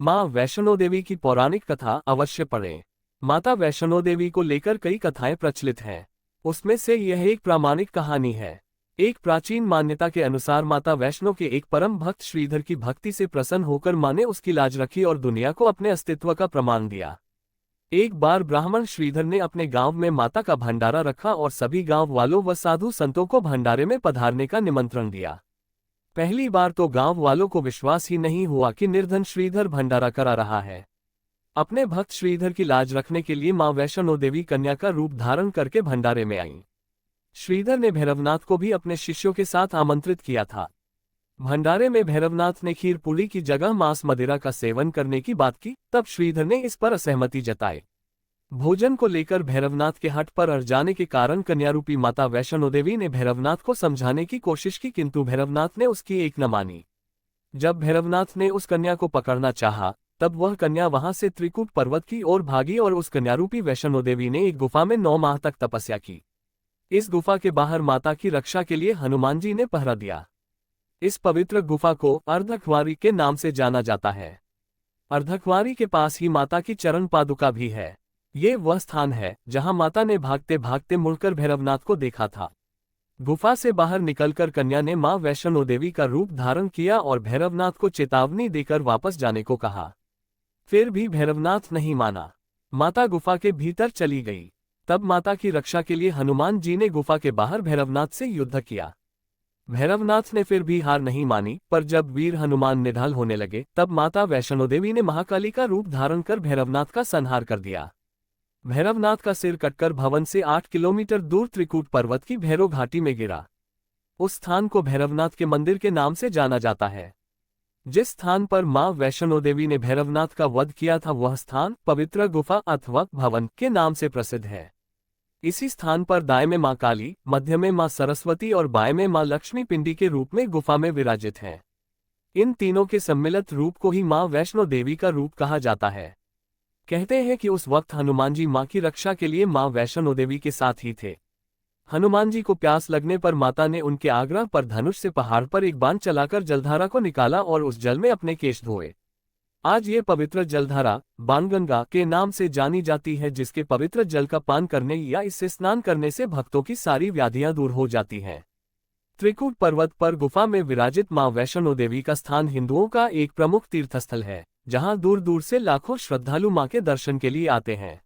माँ वैष्णो देवी की पौराणिक कथा अवश्य पढ़ें। माता वैष्णो देवी को लेकर कई कथाएं प्रचलित हैं। उसमें से यह एक प्रामाणिक कहानी है। एक प्राचीन मान्यता के अनुसार माता वैष्णो के एक परम भक्त श्रीधर की भक्ति से प्रसन्न होकर माँ ने उसकी लाज रखी और दुनिया को अपने अस्तित्व का प्रमाण दिया। एक बार ब्राह्मण श्रीधर ने अपने गांव में माता का भंडारा रखा और सभी गांव वालों व साधु संतों को भंडारे में पधारने का निमंत्रण दिया। पहली बार तो गांव वालों को विश्वास ही नहीं हुआ कि निर्धन श्रीधर भंडारा करा रहा है। अपने भक्त श्रीधर की लाज रखने के लिए मां वैष्णो देवी कन्या का रूप धारण करके भंडारे में आईं। श्रीधर ने भैरवनाथ को भी अपने शिष्यों के साथ आमंत्रित किया था। भंडारे में भैरवनाथ ने खीर पूरी की जगह मांस मदिरा का सेवन करने की बात की, तब श्रीधर ने इस पर असहमति जताई। भोजन को लेकर भैरवनाथ के हट पर अड़ जाने के कारण कन्यारूपी माता वैष्णो देवी ने भैरवनाथ को समझाने की कोशिश की, किंतु भैरवनाथ ने उसकी एक न मानी। जब भैरवनाथ ने उस कन्या को पकड़ना चाहा, तब वह कन्या वहां से त्रिकूट पर्वत की ओर भागी और उस कन्यारूपी वैष्णो देवी ने एक गुफा में 9 माह तक तपस्या की। इस गुफा के बाहर माता की रक्षा के लिए हनुमान जी ने पहरा दिया। इस पवित्र गुफा को अर्धकुंवारी के नाम से जाना जाता है। अर्धकुंवारी के पास ही माता की चरण पादुका भी है। ये वह स्थान है जहां माता ने भागते भागते मुड़कर भैरवनाथ को देखा था। गुफा से बाहर निकलकर कन्या ने मां वैष्णो देवी का रूप धारण किया और भैरवनाथ को चेतावनी देकर वापस जाने को कहा। फिर भी भैरवनाथ नहीं माना। माता गुफा के भीतर चली गई। तब माता की रक्षा के लिए हनुमान जी ने गुफा के बाहर भैरवनाथ से युद्ध किया। भैरवनाथ ने फिर भी हार नहीं मानी, पर जब वीर हनुमान निढाल होने लगे, तब माता वैष्णो देवी ने महाकाली का रूप धारण कर भैरवनाथ का संहार कर दिया। भैरवनाथ का सिर कटकर भवन से 8 किलोमीटर दूर त्रिकूट पर्वत की भैरव घाटी में गिरा। उस स्थान को भैरवनाथ के मंदिर के नाम से जाना जाता है। जिस स्थान पर मां वैष्णो देवी ने भैरवनाथ का वध किया था, वह स्थान पवित्र गुफा अथवा भवन के नाम से प्रसिद्ध है। इसी स्थान पर दाएं में मां काली, मध्य में मां सरस्वती और बाएं में मां लक्ष्मी पिंडी के रूप में गुफा में विराजित हैं। इन तीनों के सम्मिलित रूप को ही मां वैष्णो देवी का रूप कहा जाता है। कहते हैं कि उस वक्त हनुमान जी मां की रक्षा के लिए मां वैष्णो देवी के साथ ही थे। हनुमान जी को प्यास लगने पर माता ने उनके आग्रह पर धनुष से पहाड़ पर एक बाण चलाकर जलधारा को निकाला और उस जल में अपने केश धोए। आज ये पवित्र जलधारा बाणगंगा के नाम से जानी जाती है, जिसके पवित्र जल का पान करने या इससे स्नान करने से भक्तों की सारी व्याधियां दूर हो जाती हैं। त्रिकूट पर्वत पर गुफा में विराजित मां वैष्णो देवी का स्थान हिंदुओं का एक प्रमुख तीर्थस्थल है, जहां दूर दूर से लाखों श्रद्धालु मां के दर्शन के लिए आते हैं।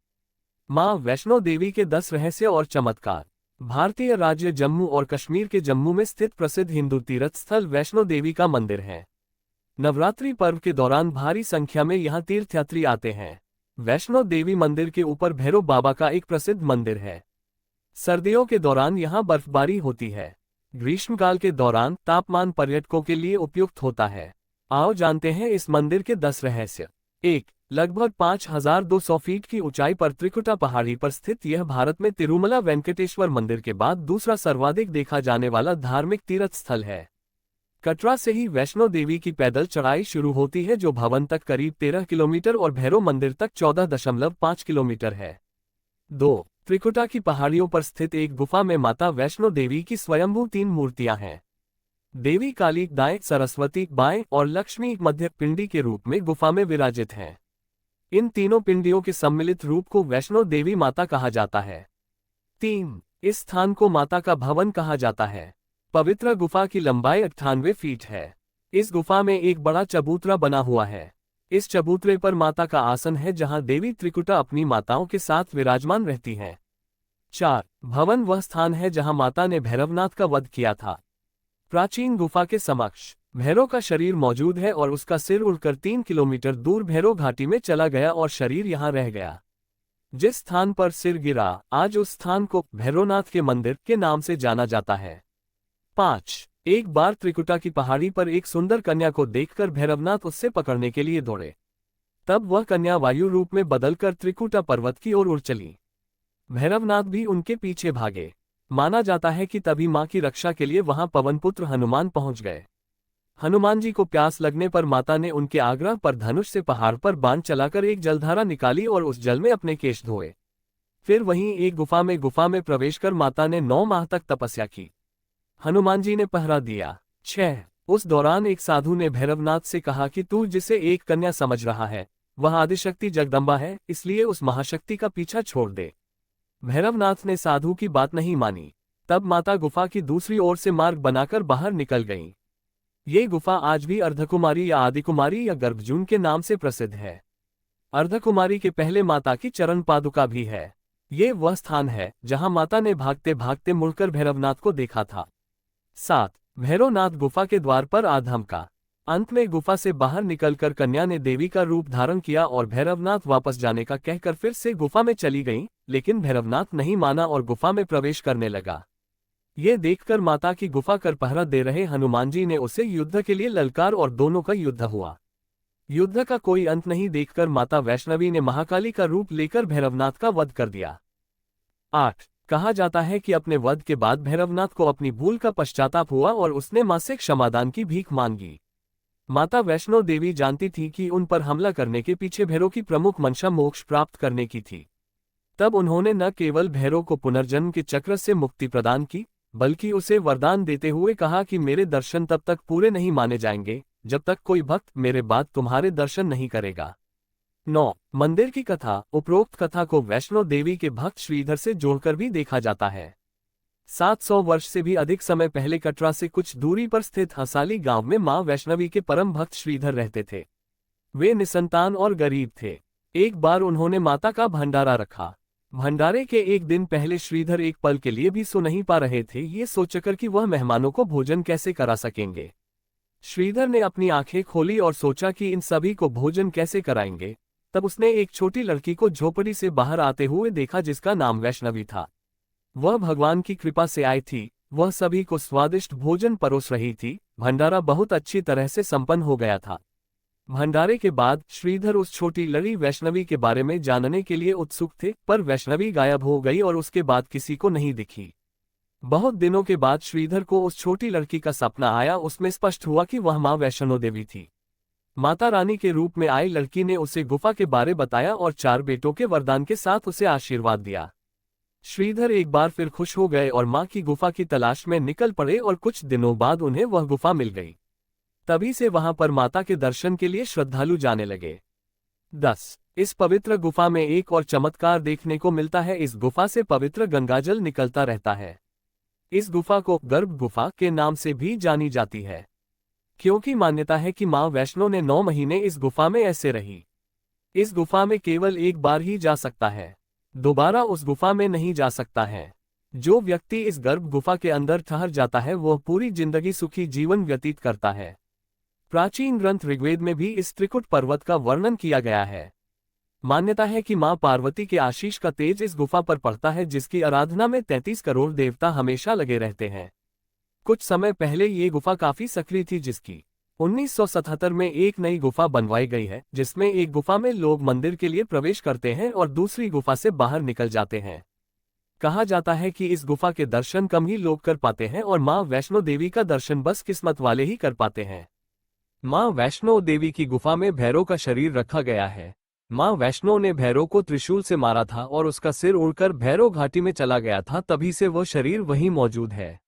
मां वैष्णो देवी के 10 रहस्य और चमत्कार। भारतीय राज्य जम्मू और कश्मीर के जम्मू में स्थित प्रसिद्ध हिंदू तीर्थ स्थल वैष्णो देवी का मंदिर है। नवरात्रि पर्व के दौरान भारी संख्या में यहां तीर्थयात्री आते हैं। वैष्णो देवी मंदिर के ऊपर भैरव बाबा का एक प्रसिद्ध मंदिर है। सर्दियों के दौरान यहां बर्फबारी होती है। ग्रीष्मकाल के दौरान तापमान पर्यटकों के लिए उपयुक्त होता है। आओ जानते हैं इस मंदिर के 10 रहस्य। 1. लगभग 5200 फीट की ऊंचाई पर त्रिकुटा पहाड़ी पर स्थित यह भारत में तिरुमला वेंकटेश्वर मंदिर के बाद दूसरा सर्वाधिक देखा जाने वाला धार्मिक तीर्थ स्थल है। कटरा से ही वैष्णो देवी की पैदल चढ़ाई शुरू होती है, जो भवन तक करीब 13 किलोमीटर और भैरव मंदिर तक 14.5 किलोमीटर है। 2. त्रिकुटा की पहाड़ियों पर स्थित एक गुफा में माता वैष्णो देवी की स्वयंभू 3 मूर्तियां हैं। देवी काली दाएं, सरस्वती बाएं और लक्ष्मी मध्य पिंडी के रूप में गुफा में विराजित हैं। इन तीनों पिंडियों के सम्मिलित रूप को वैष्णो देवी माता कहा जाता है। 3. इस स्थान को माता का भवन कहा जाता है। पवित्र गुफा की लंबाई 98 फीट है। इस गुफा में एक बड़ा चबूतरा बना हुआ है। इस चबूतरे पर माता का आसन है, जहां देवी त्रिकुटा अपनी माताओं के साथ विराजमान रहती हैं। 4. भवन वह स्थान है जहां माता ने भैरवनाथ का वध किया था। प्राचीन गुफा के समक्ष भैरव का शरीर मौजूद है और उसका सिर उड़कर 3 किलोमीटर दूर भैरव घाटी में चला गया और शरीर यहां रह गया। जिस स्थान पर सिर गिरा, आज उस स्थान को भैरवनाथ के मंदिर के नाम से जाना जाता है। 5. एक बार त्रिकुटा की पहाड़ी पर एक सुंदर कन्या को देखकर भैरवनाथ उससे पकड़ने के लिए दौड़े। तब वह कन्या वायु रूप में बदलकर त्रिकुटा पर्वत की ओर उड़ चली। भैरवनाथ भी उनके पीछे भागे। माना जाता है कि तभी मां की रक्षा के लिए वहां पवनपुत्र हनुमान पहुंच गए। हनुमान जी को प्यास लगने पर माता ने उनके आग्रह पर धनुष से पहाड़ पर बाण चलाकर एक जलधारा निकाली और उस जल में अपने केश धोए। फिर वहीं एक गुफा में प्रवेश कर माता ने 9 माह तक तपस्या की। हनुमान जी ने पहरा दिया। 6. उस दौरान एक साधु ने भैरवनाथ से कहा कि तू जिसे एक कन्या समझ रहा है वह आदिशक्ति जगदम्बा है, इसलिए उस महाशक्ति का पीछा छोड़ दे। भैरवनाथ ने साधु की बात नहीं मानी। तब माता गुफा की दूसरी ओर से मार्ग बनाकर बाहर निकल गईं। ये गुफा आज भी अर्धकुमारी या आदिकुमारी या गर्भजून के नाम से प्रसिद्ध है। अर्धकुमारी के पहले माता की चरण पादुका भी है। ये वह स्थान है जहां माता ने भागते भागते मुड़कर भैरवनाथ को देखा था। 7. भैरवनाथ गुफा के द्वार पर आधमका। अंत में गुफा से बाहर निकलकर कन्या ने देवी का रूप धारण किया और भैरवनाथ वापस जाने का कहकर फिर से गुफा में चली गईं, लेकिन भैरवनाथ नहीं माना और गुफा में प्रवेश करने लगा। ये देखकर माता की गुफा कर पहरा दे रहे हनुमान जी ने उसे युद्ध के लिए ललकार और दोनों का युद्ध हुआ। युद्ध का कोई अंत नहीं देखकर माता वैष्णवी ने महाकाली का रूप लेकर भैरवनाथ का वध कर दिया। 8. कहा जाता है कि अपने वध के बाद भैरवनाथ को अपनी भूल का पश्चाताप हुआ और उसने मां से क्षमादान की भीख मांगी। माता वैष्णो देवी जानती थी कि उन पर हमला करने के पीछे भैरव की प्रमुख मंशा मोक्ष प्राप्त करने की थी। तब उन्होंने न केवल भैरव को पुनर्जन्म के चक्र से मुक्ति प्रदान की, बल्कि उसे वरदान देते हुए कहा कि मेरे दर्शन तब तक पूरे नहीं माने जाएंगे जब तक कोई भक्त मेरे बाद तुम्हारे दर्शन नहीं करेगा। 9. मंदिर की कथा। उपरोक्त कथा को वैष्णो देवी के भक्त श्रीधर से जोड़कर भी देखा जाता है। 700 वर्ष से भी अधिक समय पहले कटरा से कुछ दूरी पर स्थित हंसाली गांव में मां वैष्णवी के परम भक्त श्रीधर रहते थे। वे निसंतान और गरीब थे। एक बार उन्होंने माता का भंडारा रखा। भंडारे के एक दिन पहले श्रीधर एक पल के लिए भी सो नहीं पा रहे थे, ये सोचकर कि वह मेहमानों को भोजन कैसे करा सकेंगे। श्रीधर ने अपनी आंखें खोली और सोचा कि इन सभी को भोजन कैसे कराएंगे। तब उसने एक छोटी लड़की को झोपड़ी से बाहर आते हुए देखा जिसका नाम वैष्णवी था। वह भगवान की कृपा से आई थी। वह सभी को स्वादिष्ट भोजन परोस रही थी। भंडारा बहुत अच्छी तरह से संपन्न हो गया था। भंडारे के बाद श्रीधर उस छोटी लड़ी वैष्णवी के बारे में जानने के लिए उत्सुक थे, पर वैष्णवी गायब हो गई और उसके बाद किसी को नहीं दिखी। बहुत दिनों के बाद श्रीधर को उस छोटी लड़की का सपना आया। उसमें स्पष्ट हुआ कि वह मां वैष्णो देवी थी। माता रानी के रूप में आई लड़की ने उसे गुफा के बारे बताया और 4 बेटों के वरदान के साथ उसे आशीर्वाद दिया। श्रीधर एक बार फिर खुश हो गए और मां की गुफा की तलाश में निकल पड़े और कुछ दिनों बाद उन्हें वह गुफा मिल गई। तभी से वहां पर माता के दर्शन के लिए श्रद्धालु जाने लगे। 10. इस पवित्र गुफा में एक और चमत्कार देखने को मिलता है। इस गुफा से पवित्र गंगाजल निकलता रहता है। इस गुफा को गर्भ गुफा के नाम से भी जानी जाती है, क्योंकि मान्यता है कि मां वैष्णो ने 9 महीने इस गुफा में ऐसे रही। इस गुफा में केवल एक बार ही जा सकता है, दोबारा उस गुफा में नहीं जा सकता है। जो व्यक्ति इस गर्भ गुफा के अंदर ठहर जाता है वह पूरी जिंदगी सुखी जीवन व्यतीत करता है। प्राचीन ग्रंथ ऋग्वेद में भी इस त्रिकुट पर्वत का वर्णन किया गया है। मान्यता है कि मां पार्वती के आशीष का तेज इस गुफा पर पड़ता है, जिसकी आराधना में 33 करोड़ देवता हमेशा लगे रहते हैं। कुछ समय पहले ये गुफा काफी सक्रिय थी, जिसकी 1977 में एक नई गुफा बनवाई गई है, जिसमें एक गुफा में लोग मंदिर के लिए प्रवेश करते हैं और दूसरी गुफा से बाहर निकल जाते हैं। कहा जाता है कि इस गुफा के दर्शन कम ही लोग कर पाते हैं और मां वैष्णो देवी का दर्शन बस किस्मत वाले ही कर पाते हैं। मां वैष्णो देवी की गुफा में भैरव का शरीर रखा गया है। मां वैष्णो ने भैरव को त्रिशूल से मारा था और उसका सिर उड़कर भैरव घाटी में चला गया था, तभी से वह शरीर वहीं मौजूद है।